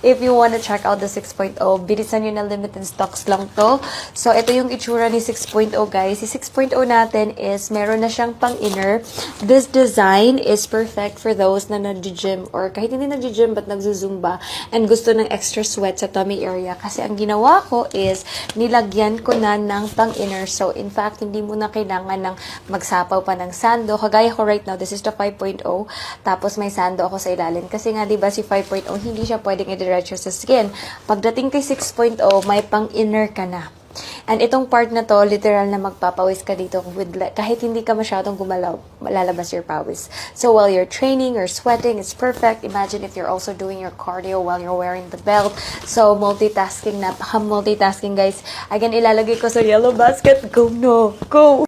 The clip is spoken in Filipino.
if you wanna check out the 6.0, bilisan nyo na, limited stocks lang to. So, ito yung itsura ni 6.0, guys. Si 6.0 natin is, meron na siyang pang-inner. This design is perfect for those na nag-gym or kahit hindi nag-gym but nagzuzumba and gusto ng extra sweat sa tummy area. Kasi ang ginawa ko is, nilagyan ko na ng pang-inner. So, in fact, hindi mo na kailangan ng magsapaw pa ng sando. Kagaya ko right now, this is the 5.0. Tapos may sando ako sa ilalim. Kasi nga, di ba si 5.0, hindi siya pwedeng i-diretso sa skin. Pagdating kay 6.0, may pang-inner ka na. And itong part na to, literal na magpapawis ka dito with kahit hindi ka masyadong gumalaw, lalabas your pawis. So while you're training or sweating, it's perfect. Imagine if you're also doing your cardio while you're wearing the belt. So multitasking, napaka-multitasking, guys. Again, ilalagay ko sa yellow basket. Go, no, go!